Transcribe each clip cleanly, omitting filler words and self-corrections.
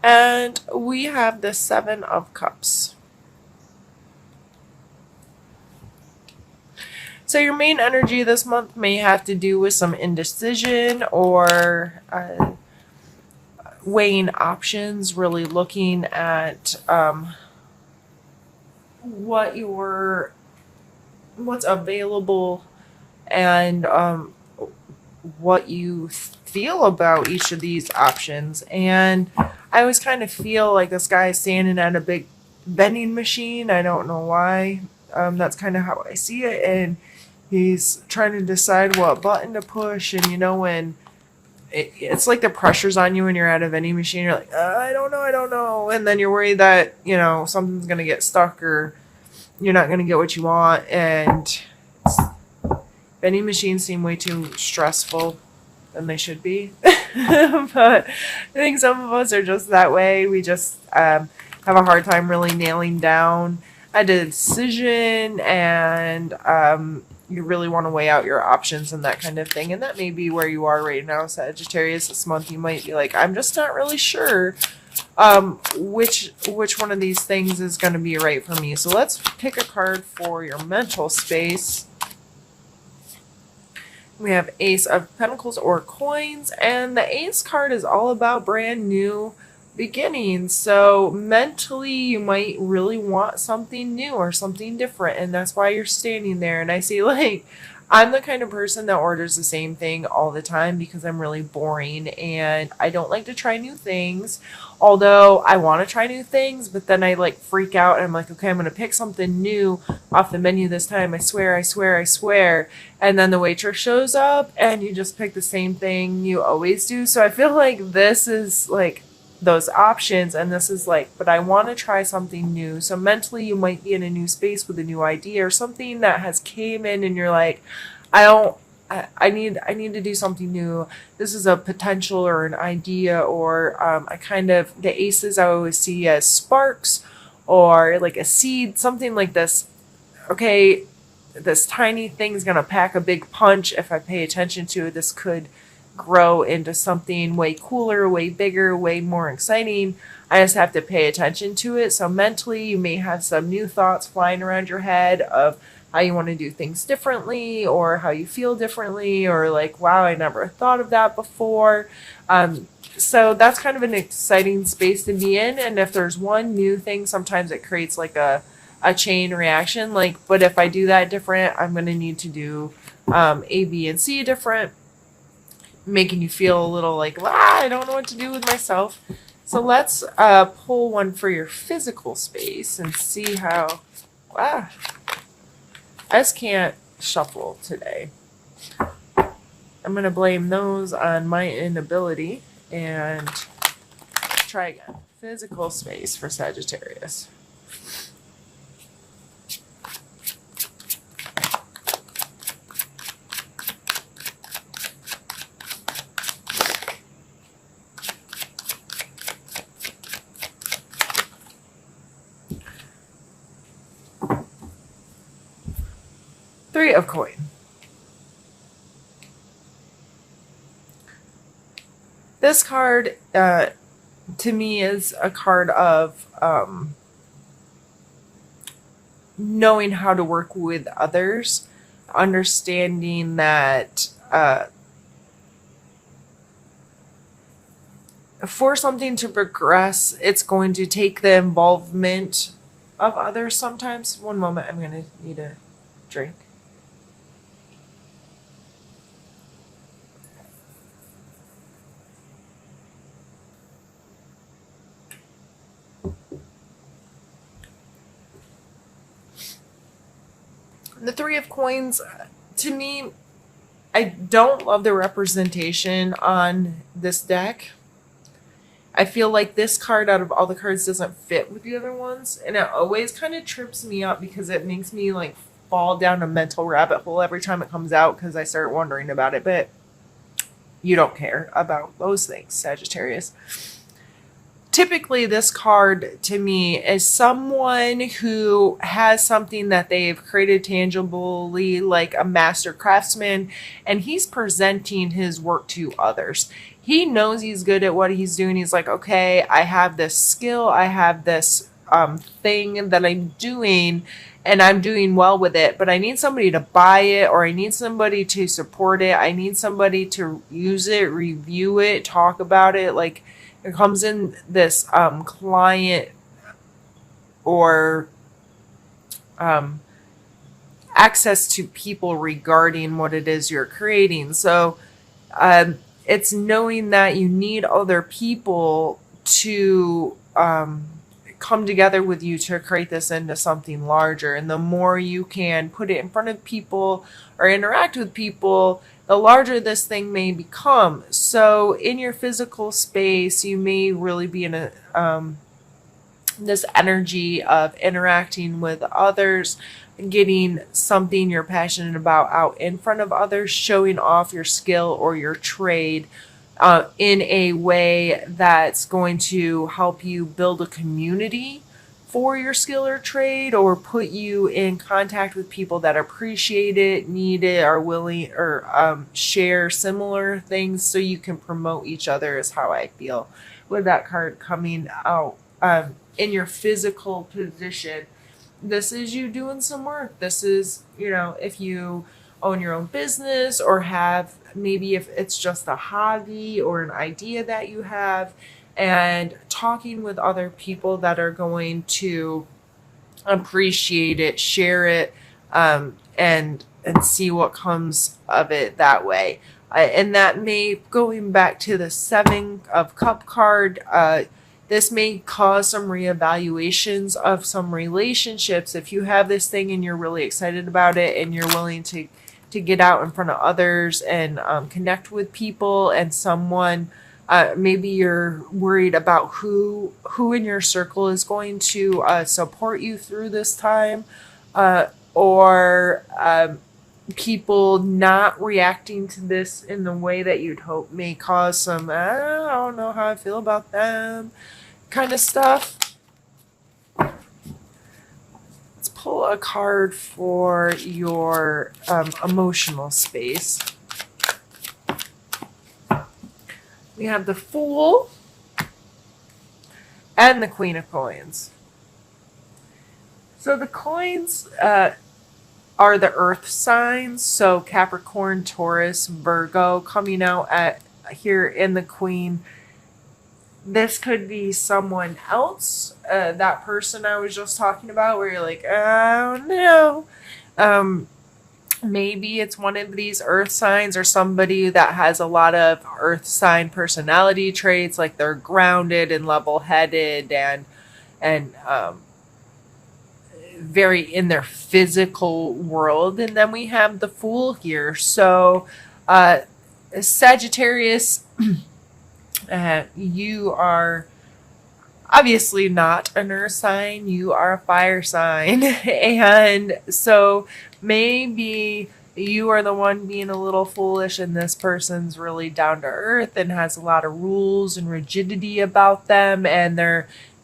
And we have the Seven of Cups. So your main energy this month may have to do with some indecision or weighing options, really looking at what what's available and what you feel about each of these options. And I always kind of feel like this guy is standing at a big vending machine. I don't know why. That's kind of how I see it. And he's trying to decide what button to push. And when it's like the pressure's on you when you're at a vending machine, you're like, I don't know. And then you're worried that, something's going to get stuck or you're not going to get what you want. And vending machines seem way too stressful than they should be. But I think some of us are just that way. We just have a hard time really nailing down a decision, and you really want to weigh out your options and that kind of thing. And that may be where you are right now, Sagittarius. This month you might be like, I'm just not really sure which one of these things is going to be right for me. So let's pick a card for your mental space. We have Ace of Pentacles or Coins, and the Ace card is all about brand new beginnings. So mentally, you might really want something new or something different, and that's why you're standing there. And I see, I'm the kind of person that orders the same thing all the time because I'm really boring and I don't like to try new things. Although I want to try new things, but then I freak out and I'm like, okay, I'm going to pick something new off the menu this time. I swear, I swear, I swear. And then the waitress shows up and you just pick the same thing you always do. So I feel like this is those options, and this is but I want to try something new. So mentally you might be in a new space with a new idea or something that has came in and you're like, I need to do something new. This is a potential or an idea, or the aces I always see as sparks or like a seed, something like this. Okay, this tiny thing's gonna pack a big punch if I pay attention to it. This could grow into something way cooler, way bigger, way more exciting. I just have to pay attention to it. So mentally, you may have some new thoughts flying around your head of how you want to do things differently or how you feel differently, or wow, I never thought of that before. So that's kind of an exciting space to be in. And if there's one new thing, sometimes it creates a chain reaction. But if I do that different, I'm going to need to do A, B, and C different, making you feel a little I don't know what to do with myself. So let's pull one for your physical space and see how. I just can't shuffle today. I'm going to blame those on my inability and try again. Physical space for Sagittarius. Three of coin. This card, to me, is a card of knowing how to work with others, understanding that for something to progress, it's going to take the involvement of others sometimes. One moment, I'm going to need a drink. The Three of Coins, to me, I don't love the representation on this deck. I feel like this card out of all the cards doesn't fit with the other ones. And it always kind of trips me up because it makes me fall down a mental rabbit hole every time it comes out because I start wondering about it. But you don't care about those things, Sagittarius. typically this card to me is someone who has something that they've created tangibly, like a master craftsman, and he's presenting his work to others. He knows he's good at what he's doing. He's like, okay, I have this skill, I have this thing that I'm doing, and I'm doing well with it, but I need somebody to buy it, or I need somebody to support it. I need somebody to use it, review it, talk about it. Like, it comes in this client or access to people regarding what it is you're creating. So it's knowing that you need other people to come together with you to create this into something larger. And the more you can put it in front of people or interact with people, the larger this thing may become. So in your physical space, you may really be in a this energy of interacting with others, getting something you're passionate about out in front of others, showing off your skill or your trade in a way that's going to help you build a community for your skill or trade, or put you in contact with people that appreciate it, need it, are willing, or share similar things, so you can promote each other, is how I feel with that card coming out. In your physical position, this is you doing some work. This is, if you own your own business, or have, maybe if it's just a hobby or an idea that you have, and talking with other people that are going to appreciate it, share it, and see what comes of it that way. And that may, going back to the 7 of Cup card, this may cause some reevaluations of some relationships. If you have this thing and you're really excited about it, and you're willing to get out in front of others and connect with people, and someone, maybe you're worried about who in your circle is going to support you through this time, or people not reacting to this in the way that you'd hope may cause some, I don't know how I feel about them kind of stuff. Let's pull a card for your emotional space. We have the Fool and the Queen of Coins. So the coins are the earth signs, so Capricorn, Taurus, Virgo, coming out at here in the Queen. This could be someone else, that person I was just talking about, where you're like, oh no. Maybe it's one of these earth signs, or somebody that has a lot of earth sign personality traits, like they're grounded and level-headed and very in their physical world. And then we have the Fool here. So Sagittarius, you are obviously not an earth sign, you are a fire sign. And so maybe you are the one being a little foolish, and this person's really down to earth and has a lot of rules and rigidity about them, and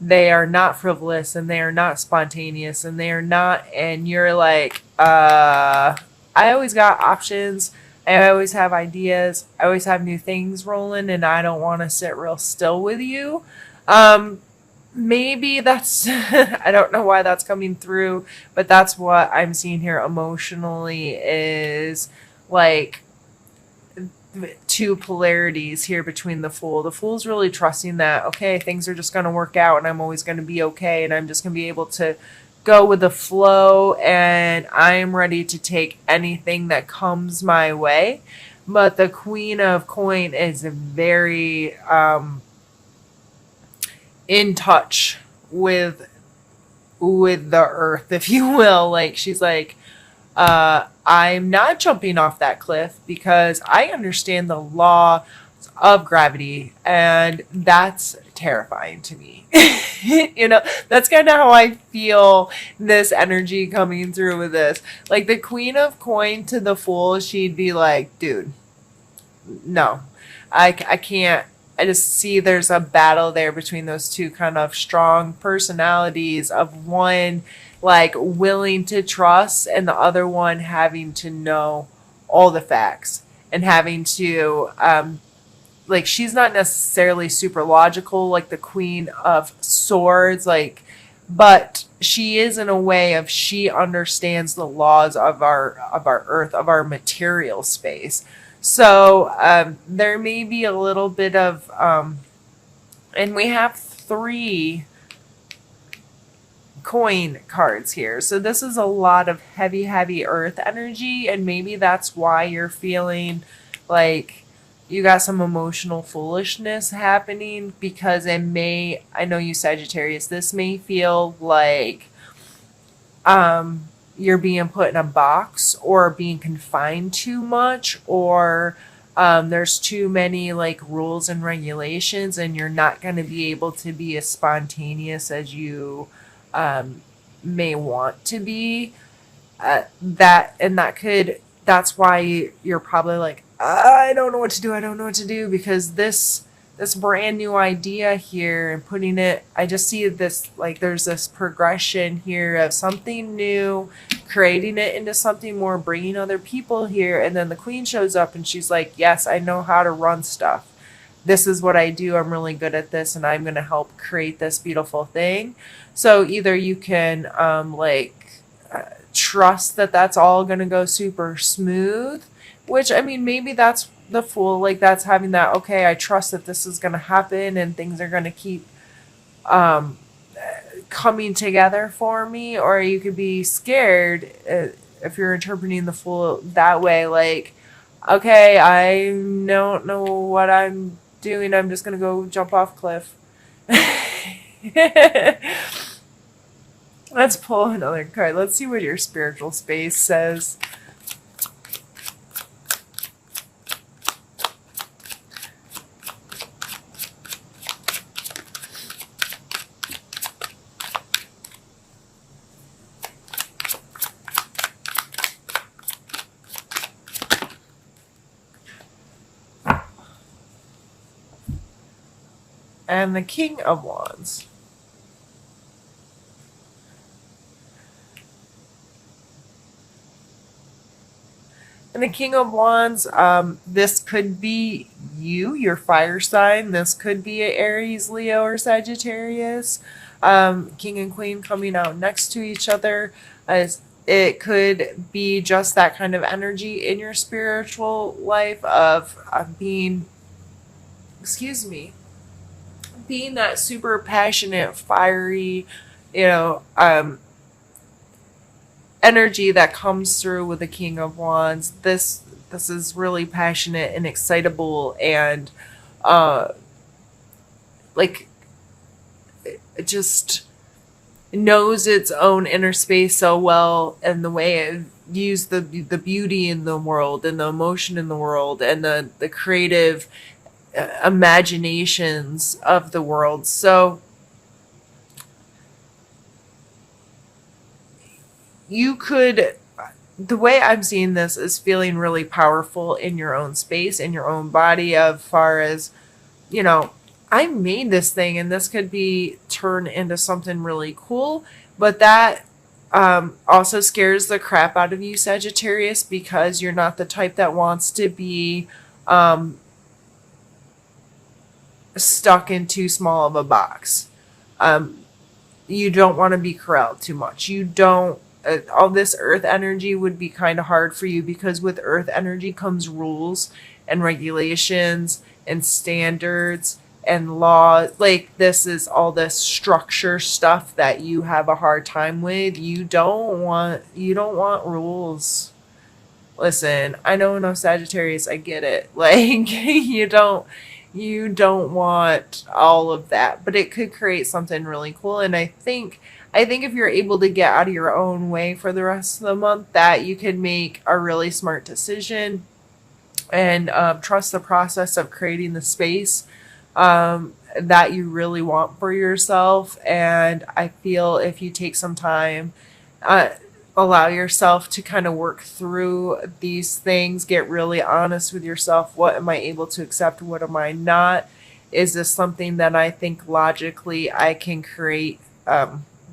they are not frivolous, and they are not spontaneous, and they are not, and you're like, I always got options, I always have ideas, I always have new things rolling, and I don't want to sit real still with you. Maybe that's, I don't know why that's coming through, but that's what I'm seeing here emotionally, is like two polarities here between the Fool. The Fool's really trusting that, okay, things are just going to work out, and I'm always going to be okay, and I'm just going to be able to go with the flow, and I am ready to take anything that comes my way. But the Queen of Coin is very in touch with the earth, if you will. Like, she's like, I'm not jumping off that cliff because I understand the law of gravity, and that's terrifying to me. That's kind of how I feel this energy coming through with this. Like, the Queen of Coin to the Fool, she'd be like, dude, no, I can't I just see there's a battle there between those two kind of strong personalities of one like willing to trust and the other one having to know all the facts and having to like she's not necessarily super logical like the Queen of Swords, like, but she is in a way of she understands the laws of our earth, of our material space. So there may be a little bit of and we have three coin cards here. So this is a lot of heavy earth energy, and maybe that's why you're feeling like you got some emotional foolishness happening, because it may, I know you Sagittarius, this may feel like you're being put in a box or being confined too much, or there's too many like rules and regulations and you're not going to be able to be as spontaneous as you may want to be. That's why you're probably like, I don't know what to do. I don't know what to do, because this brand new idea here and putting it, I just see this like there's this progression here of something new, creating it into something more, bringing other people here, and then the Queen shows up and she's like, yes, I know how to run stuff. This is what I do. I'm really good at this, and I'm going to help create this beautiful thing. So either you can trust that that's all going to go super smooth, which, I mean, maybe that's the Fool, like that's having that, okay, I trust that this is going to happen and things are going to keep coming together for me. Or you could be scared if you're interpreting the Fool that way, like, okay, I don't know what I'm doing, I'm just going to go jump off cliff. Let's pull another card. Let's see what your spiritual space says. And the King of Wands. And the King of Wands, this could be you, your fire sign. This could be an Aries, Leo, or Sagittarius. King and Queen coming out next to each other. It could be just that kind of energy in your spiritual life of being, being that super passionate, fiery, energy that comes through with the King of Wands. This is really passionate and excitable, and it just knows its own inner space so well, and the way it views the beauty in the world and the emotion in the world and the creative imaginations of the world. So you could, the way I'm seeing this is feeling really powerful in your own space, in your own body, of far as, I made this thing and this could be turned into something really cool. But that also scares the crap out of you, Sagittarius, because you're not the type that wants to be stuck in too small of a box. You don't want to be corralled too much. You don't, all this earth energy would be kind of hard for you, because with earth energy comes rules and regulations and standards and law. Like, this is all this structure stuff that you have a hard time with. You don't want rules. Listen, I know, no, Sagittarius, I get it. Like, you don't want all of that, but it could create something really cool. And I think if you're able to get out of your own way for the rest of the month, that you can make a really smart decision and trust the process of creating the space that you really want for yourself. And I feel if you take some time, allow yourself to kind of work through these things, get really honest with yourself. What am I able to accept? What am I not? Is this something that I think logically I can create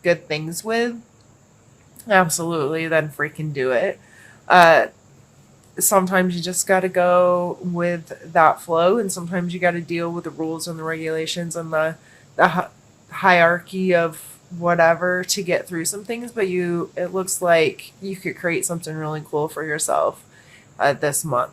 good things with? Absolutely, then freaking do it. Uh, Sometimes you just got to go with that flow, and sometimes you got to deal with the rules and the regulations and the hierarchy of whatever to get through some things. But it looks like you could create something really cool for yourself this month.